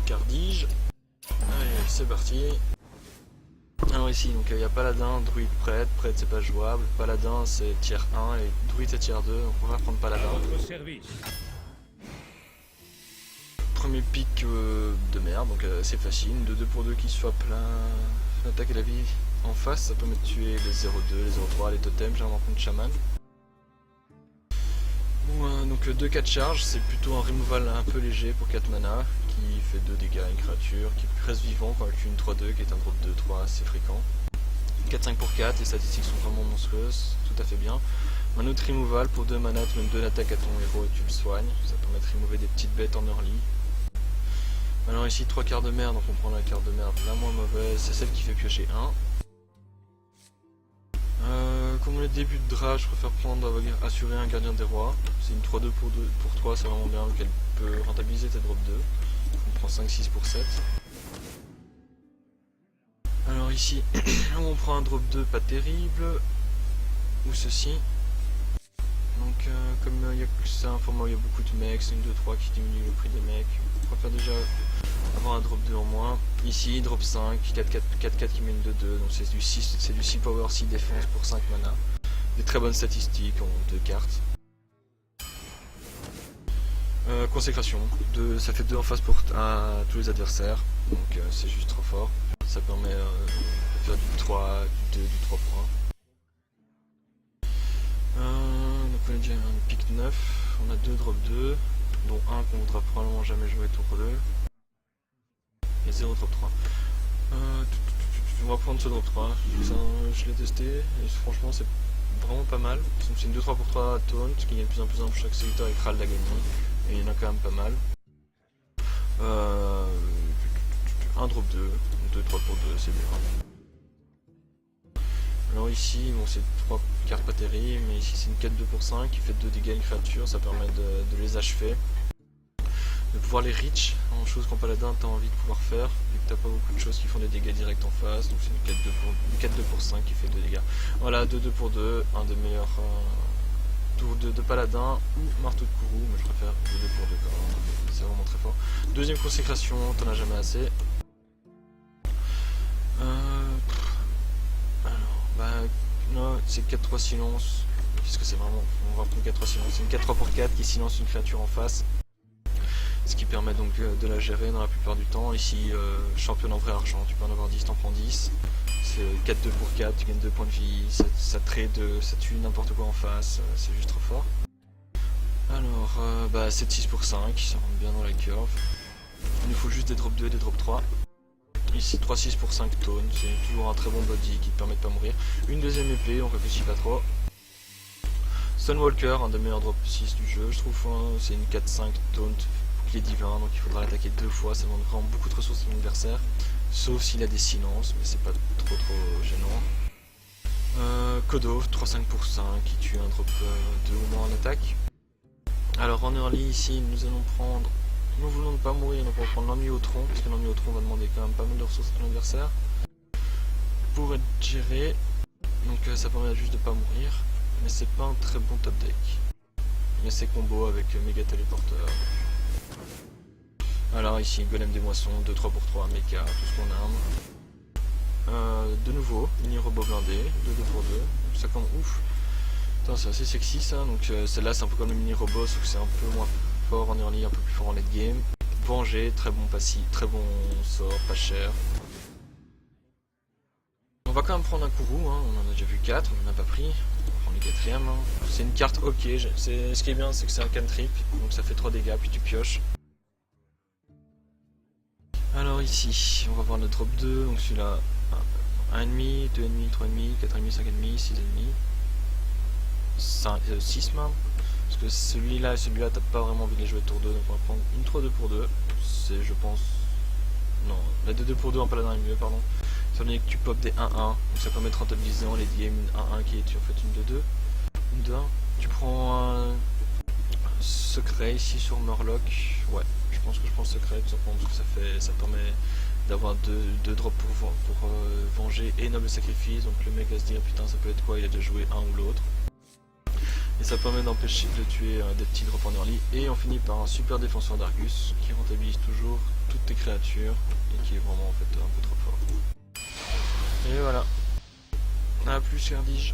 cardige. Allez, c'est parti. Alors ici, donc il y a paladin, druide, prêtre, prêtre c'est pas jouable, paladin c'est tier 1 et druide c'est tier 2, donc on va prendre paladin. Premier pic de merde, donc c'est facile, de 2 pour 2 qui soit plein attaque et la vie en face, ça permet de tuer les 0-2, les 0-3, les totems, généralement contre chaman. Donc 2-4 charges, c'est plutôt un removal un peu léger pour 4 mana, qui fait 2 dégâts à une créature, qui reste vivant quand elle tue une 3-2, qui est un drop 2-3 assez fréquent. 4-5 pour 4, les statistiques sont vraiment monstrueuses, tout à fait bien. Un autre removal pour 2 mana, tu donnes 2 attaques à ton héros et tu le soignes, ça permet de remover des petites bêtes en early. Alors ici 3 quarts de merde, donc on prend la carte de merde la moins mauvaise, c'est celle qui fait piocher 1. Comme on est début de draft, je préfère prendre assurer un gardien des rois. C'est une 3-2 pour 3, c'est vraiment bien, qu'elle peut rentabiliser tes drop 2. On prend 5-6 pour 7. Alors ici, on prend un drop 2 pas terrible, ou ceci. Donc comme c'est un format où il y a beaucoup de mecs, c'est une 2-3 qui diminue le prix des mecs. On préfère déjà avoir un drop 2 en moins. Ici, drop 5, 4-4 qui met une 2-2, donc c'est du 6 power, 6 défense pour 5 mana. Des très bonnes statistiques en 2 cartes. Consécration, ça fait 2 en face pour tous les adversaires, donc c'est juste trop fort. Ça permet de faire du 3, du 2, du 3 pour 1. Donc on a déjà un pic 9, on a 2 drop 2, dont un qu'on voudra probablement jamais jouer tour 2. Et 0 drop 3. On va prendre ce drop 3, je l'ai testé et franchement c'est vraiment pas mal. C'est une 2-3 pour 3 taunt qui est de plus en plus simple pour chaque secteur et Kral d'Agony. Et il y en a quand même pas mal. Un drop 2, 2-3 pour 2, c'est bien. Alors ici, bon c'est 3 cartes pas terribles, mais ici c'est une 4-2 pour 5 qui fait 2 dégâts à une créature, ça permet de les achever. De pouvoir les reach en chose qu'en paladin t'as envie de pouvoir faire, vu que t'as pas beaucoup de choses qui font des dégâts directs en face, donc c'est une 4-2 pour 5 qui fait 2 dégâts. Voilà, 2-2 pour 2, un des meilleurs tours de paladin ou marteau de Kourou, mais je préfère 2-2 pour 2 quand même, c'est vraiment très fort. Deuxième consécration, t'en as jamais assez. Alors, bah, non, c'est 4-3 silence, qu'est-ce que c'est vraiment, on va prendre 4-3 silence, c'est une 4-3 pour 4 qui silence une créature en face. Ce qui permet donc de la gérer dans la plupart du temps. Ici, championne en vrai argent, tu peux en avoir 10, t'en prends 10. C'est 4-2 pour 4, tu gagnes 2 points de vie, ça trade, ça tue n'importe quoi en face, c'est juste trop fort. Alors, 7-6 pour 5, ça rentre bien dans la curve. Il nous faut juste des drop 2 et des drop 3. Ici 3-6 pour 5 tonnes, c'est toujours un très bon body qui te permet de pas mourir. Une deuxième épée, on réfléchit pas trop. Sunwalker, un des meilleurs drop 6 du jeu, je trouve, c'est une 4-5 taunt. Il est divin, donc il faudra l'attaquer 2 fois, ça demande vraiment beaucoup de ressources à l'adversaire, sauf s'il a des silences, mais c'est pas trop gênant. Kodo, 3-5 pour 5, qui tue un drop 2 ou moins en attaque. Alors en early ici, nous voulons ne pas mourir, donc on va prendre l'ennui au tronc, parce que l'ennui au tronc va demander quand même pas mal de ressources à l'adversaire, pour être géré, donc ça permet juste de pas mourir, mais c'est pas un très bon top deck. Mais c'est combo avec méga téléporteur. Alors ici, golem des moissons, 2-3 pour 3, mecha, tout ce qu'on a. De nouveau, mini robot blindé, 2-2 pour 2, ça comme ouf. C'est assez sexy ça, donc celle-là c'est un peu comme le mini robot, sauf que c'est un peu moins fort en early, un peu plus fort en late game. Venger, très bon passif, très bon sort, pas cher. On va quand même prendre un Kourou, hein. On en a déjà vu 4, on n'en a pas pris. On va prendre le 4ème. Hein. C'est une carte ok, ce qui est bien c'est que c'est un cantrip, donc ça fait 3 dégâts, puis tu pioches. Alors ici, on va voir le drop 2, donc celui-là, 1,5, 2,5, 3,5, 4,5, 5,5, 6,5, 6 même. Parce que celui-là et celui-là, t'as pas vraiment envie de les jouer tour 2, donc on va prendre une 3-2 pour 2. C'est, je pense... Non, la 2-2 pour 2 en paladin est mieux, pardon. Étant donné que tu pop des 1-1, donc ça permet de rentabiliser en late game une 1-1 qui est en fait une 2-2. Une 2-1. Tu prends un secret ici sur Murloc, ouais. Je pense que je prends secret tout simplement parce que ça permet d'avoir deux drops pour venger et noble sacrifice, donc le mec va se dire putain ça peut être quoi, il a déjà joué un ou l'autre. Et ça permet d'empêcher de tuer des petits drops en early. Et on finit par un super défenseur d'Argus qui rentabilise toujours toutes tes créatures et qui est vraiment en fait un peu trop fort. Et voilà. A plus, Erdige.